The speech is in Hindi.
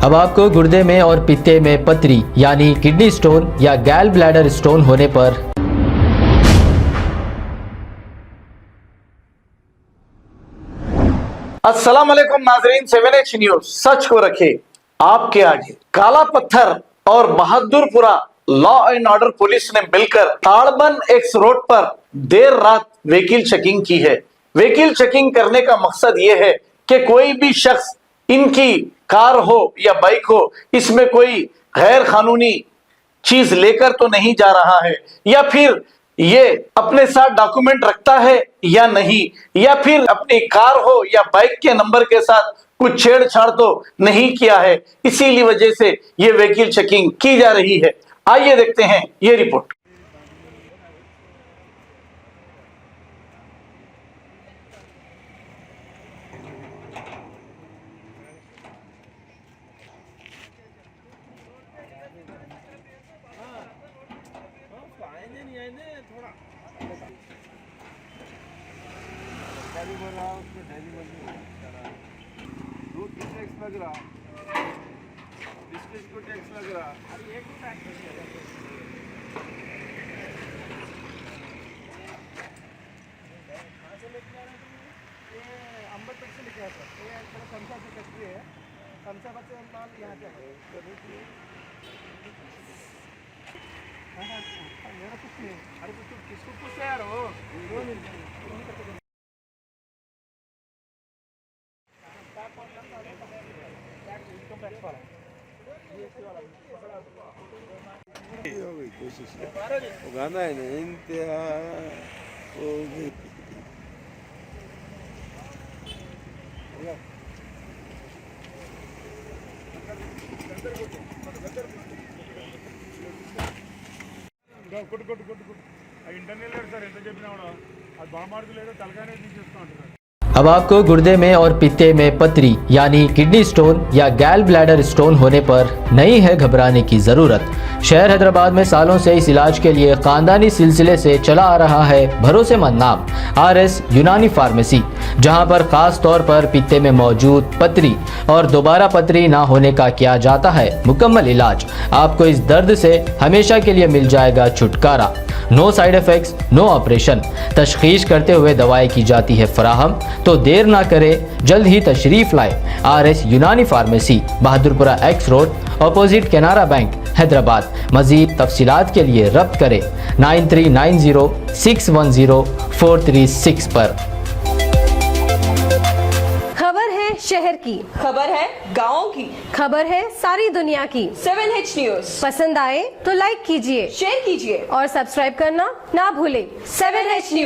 अब आपको गुर्दे में और पित्ते में पथरी यानी किडनी स्टोन या गैल ब्लैडर स्टोन होने पर अस्सलाम वालेकुम नाजरीन, 7H न्यूज सच को रखे आपके आगे। काला पत्थर और Bahadurpura law and order police ने मिलकर ताड़बन एक्स रोड पर देर रात व्हीकल चेकिंग की है। व्हीकल चेकिंग करने का मकसद यह है कि कोई भी शख्स इनकी कार हो या बाइक हो, इसमें कोई गैर कानूनी चीज लेकर तो नहीं जा रहा है, या फिर ये अपने साथ डॉक्यूमेंट रखता है या नहीं, या फिर अपनी कार हो या बाइक के नंबर के साथ कुछ छेड़छाड़ तो नहीं किया है। इसीलिए वजह से ये व्हीकल चेकिंग की जा रही है। आइए देखते हैं ये रिपोर्ट। दूध की टैक्स लग रहा, बिस्किट को टैक्स लग रहा, अरे एक भी टैक्स नहीं है। कहाँ से लेके आ रहे हैं? ये अम्बेडकर से लेके आया था। ये थोड़ा कंसा से फैक्ट्री है, कंसा से माल यहाँ से मेरा कुछ नहीं। अरे तो किसको पूछ रहे यार हो? कोशिश वो गाना है ना इंतहा ఇంటర్నెట్ సార్ ఎంత చెప్పినా కూడా అది బామార్ది లేదో తలకాయనే తీసేస్తూ ఉంటున్నారు। अब आपको गुर्दे में और पित्ते में पथरी यानी किडनी स्टोन या गैल ब्लैडर स्टोन होने पर नहीं है घबराने की ज़रूरत। शहर हैदराबाद में सालों से इस इलाज के लिए खानदानी सिलसिले से चला आ रहा है भरोसेमंद नाम RS यूनानी फार्मेसी, जहां पर खास तौर पर पित्ते में मौजूद पथरी और दोबारा पथरी ना होने का किया जाता है मुकम्मल इलाज। आपको इस दर्द से हमेशा के लिए मिल जाएगा छुटकारा। No side effects, no operation, तशखीस करते हुए दवाएं की जाती है फराहम। तो देर ना करें, जल्द ही तशरीफ लाए RS Unani pharmacy, Bahadurpura X road, opposite Canara bank, Hyderabad. मजीद तफसीलात के लिए रब्त करें 9390610436 पर। खबर है शहर की, खबर है गाँव की, खबर है सारी दुनिया की। 7H न्यूज पसंद आए तो लाइक कीजिए, शेयर कीजिए और सब्सक्राइब करना ना भूलें। 7H news.